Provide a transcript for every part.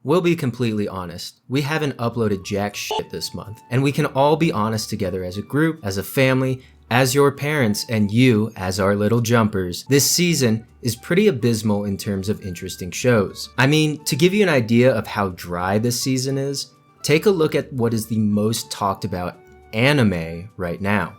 We'll be completely honest, we haven't uploaded jack shit this month, and we can all be honest together as a group, as a family, as your parents, and you as our little jumpers. This season is pretty abysmal in terms of interesting shows. I mean, to give you an idea of how dry this season is, take a look at what is the most talked about anime right now.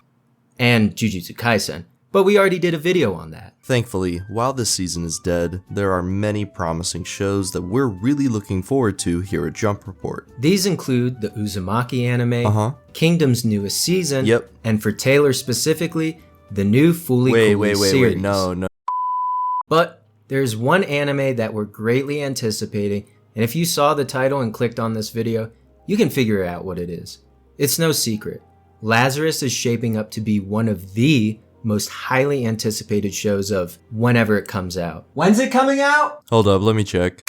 And Jujutsu Kaisen. But we already did a video on that. Thankfully, while this season is dead, there are many promising shows that we're really looking forward to here at Jump Report. These include the Uzumaki anime, Kingdom's newest season, and for Taylor specifically, the new Fooly Cooly series. No. But there's one anime that we're greatly anticipating, and if you saw the title and clicked on this video, you can figure out what it is. It's no secret. Lazarus is shaping up to be one of the most highly anticipated shows of whenever it comes out. When's it coming out? Hold up, let me check.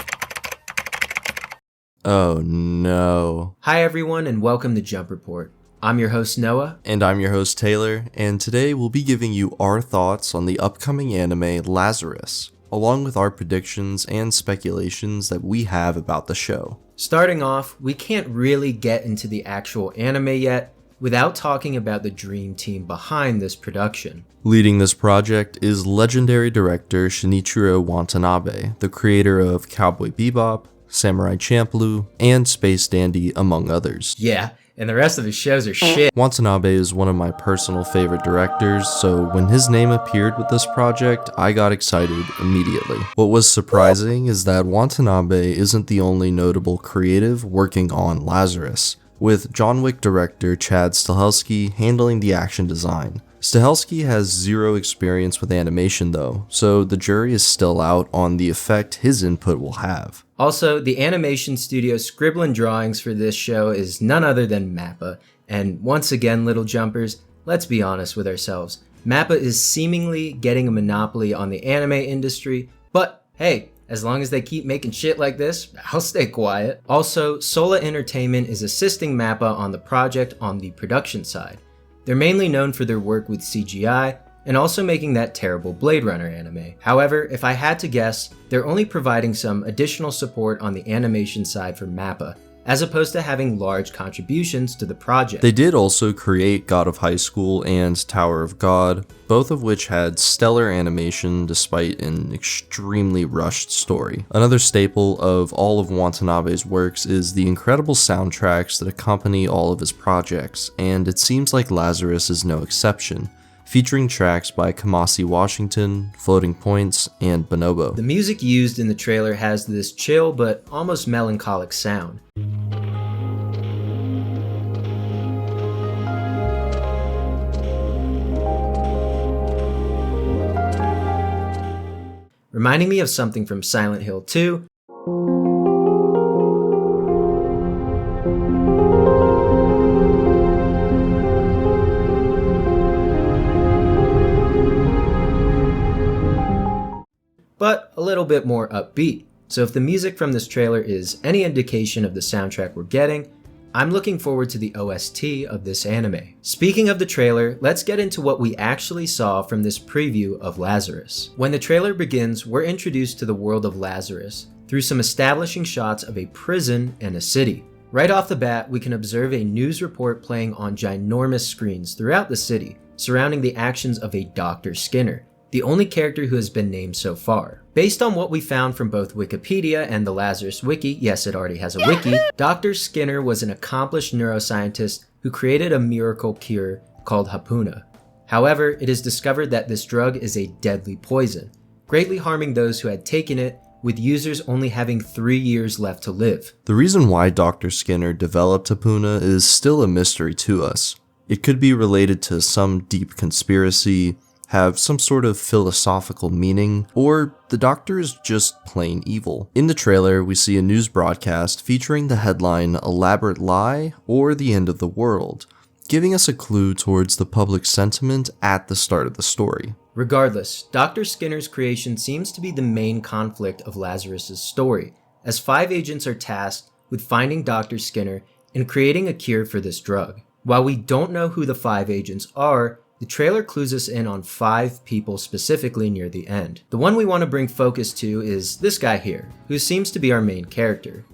Oh no. Hi everyone and welcome to Jump Report. I'm your host Noah. And I'm your host Taylor, and today we'll be giving you our thoughts on the upcoming anime Lazarus, along with our predictions and speculations that we have about the show. Starting off, we can't really get into the actual anime yet, without talking about the dream team behind this production. Leading this project is legendary director Shinichiro Wantanabe, the creator of Cowboy Bebop, Samurai Champloo, and Space Dandy, among others. Yeah, and the rest of his shows are shit. Watanabe is one of my personal favorite directors, so when his name appeared with this project, I got excited immediately. What was surprising is that Watanabe isn't the only notable creative working on Lazarus, with John Wick director Chad Stahelski handling the action design. Stahelski has zero experience with animation though, so the jury is still out on the effect his input will have. Also, the animation studio scribbling drawings for this show is none other than MAPPA, and once again, little jumpers, let's be honest with ourselves. MAPPA is seemingly getting a monopoly on the anime industry, but hey, as long as they keep making shit like this, I'll stay quiet. Also, Sola Entertainment is assisting MAPPA on the project on the production side. They're mainly known for their work with CGI, and also making that terrible Blade Runner anime. However, if I had to guess, they're only providing some additional support on the animation side for MAPPA, as opposed to having large contributions to the project. They did also create God of High School and Tower of God, both of which had stellar animation despite an extremely rushed story. Another staple of all of Watanabe's works is the incredible soundtracks that accompany all of his projects, and it seems like Lazarus is no exception, featuring tracks by Kamasi Washington, Floating Points, and Bonobo. The music used in the trailer has this chill but almost melancholic sound. Reminding me of something from Silent Hill 2. But a little bit more upbeat. So if the music from this trailer is any indication of the soundtrack we're getting, I'm looking forward to the OST of this anime. Speaking of the trailer, let's get into what we actually saw from this preview of Lazarus. When the trailer begins, we're introduced to the world of Lazarus through some establishing shots of a prison and a city. Right off the bat, we can observe a news report playing on ginormous screens throughout the city, surrounding the actions of a Dr. Skinner, the only character who has been named so far. Based on what we found from both Wikipedia and the Lazarus Wiki, yes, it already has a wiki, Dr. Skinner was an accomplished neuroscientist who created a miracle cure called Hapuna. However, it is discovered that this drug is a deadly poison, greatly harming those who had taken it, with users only having 3 years left to live. The reason why Dr. Skinner developed Hapuna is still a mystery to us. It could be related to some deep conspiracy, have some sort of philosophical meaning, or the doctor is just plain evil. In the trailer, we see a news broadcast featuring the headline "Elaborate Lie" or "The End of the World," giving us a clue towards the public sentiment at the start of the story. Regardless, Dr. Skinner's creation seems to be the main conflict of Lazarus' story, as 5 agents are tasked with finding Dr. Skinner and creating a cure for this drug. While we don't know who the 5 agents are, the trailer clues us in on 5 people specifically near the end. The one we want to bring focus to is this guy here, who seems to be our main character.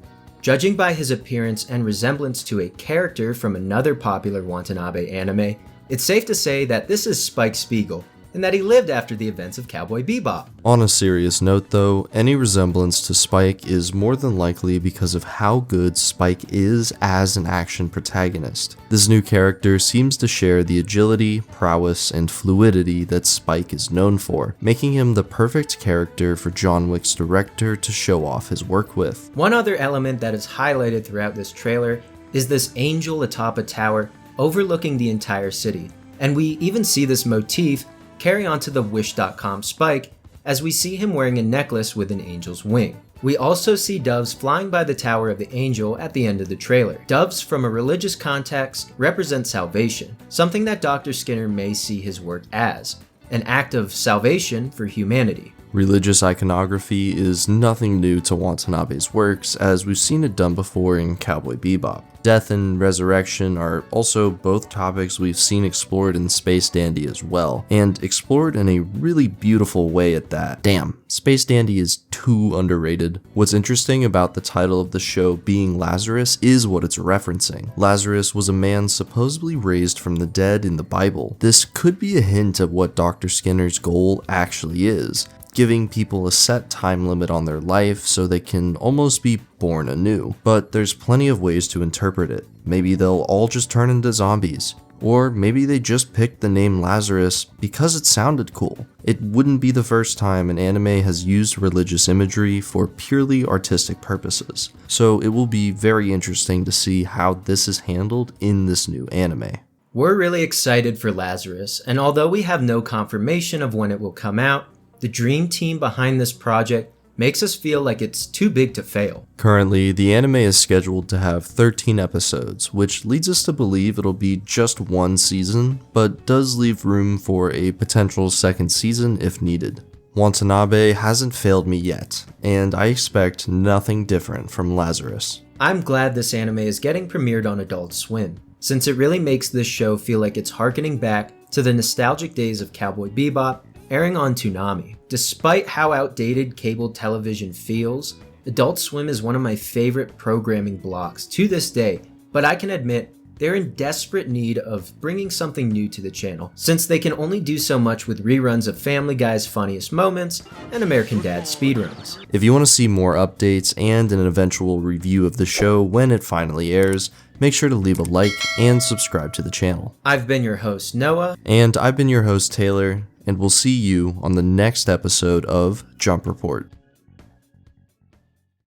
Judging by his appearance and resemblance to a character from another popular Watanabe anime, it's safe to say that this is Spike Spiegel, and that he lived after the events of Cowboy Bebop. On a serious note though, any resemblance to Spike is more than likely because of how good Spike is as an action protagonist. This new character seems to share the agility, prowess, and fluidity that Spike is known for, making him the perfect character for John Wick's director to show off his work with. One other element that is highlighted throughout this trailer is this angel atop a tower overlooking the entire city, and we even see this motif carry on to the Wish.com Spike as we see him wearing a necklace with an angel's wing. We also see doves flying by the Tower of the Angel at the end of the trailer. Doves from a religious context represent salvation, something that Dr. Skinner may see his work as, an act of salvation for humanity. Religious iconography is nothing new to Watanabe's works, as we've seen it done before in Cowboy Bebop. Death and resurrection are also both topics we've seen explored in Space Dandy as well, and explored in a really beautiful way at that. Damn, Space Dandy is too underrated. What's interesting about the title of the show being Lazarus is what it's referencing. Lazarus was a man supposedly raised from the dead in the Bible. This could be a hint of what Dr. Skinner's goal actually is, giving people a set time limit on their life so they can almost be born anew. But there's plenty of ways to interpret it. Maybe they'll all just turn into zombies. Or maybe they just picked the name Lazarus because it sounded cool. It wouldn't be the first time an anime has used religious imagery for purely artistic purposes. So it will be very interesting to see how this is handled in this new anime. We're really excited for Lazarus, and although we have no confirmation of when it will come out, the dream team behind this project makes us feel like it's too big to fail. Currently, the anime is scheduled to have 13 episodes, which leads us to believe it'll be just one season, but does leave room for a potential second season if needed. Watanabe hasn't failed me yet, and I expect nothing different from Lazarus. I'm glad this anime is getting premiered on Adult Swim, since it really makes this show feel like it's harkening back to the nostalgic days of Cowboy Bebop airing on Toonami. Despite how outdated cable television feels, Adult Swim is one of my favorite programming blocks to this day, but I can admit they're in desperate need of bringing something new to the channel, since they can only do so much with reruns of Family Guy's Funniest Moments and American Dad speedruns. If you want to see more updates and an eventual review of the show when it finally airs, make sure to leave a like and subscribe to the channel. I've been your host, Noah. And I've been your host, Taylor, and we'll see you on the next episode of Jump Report.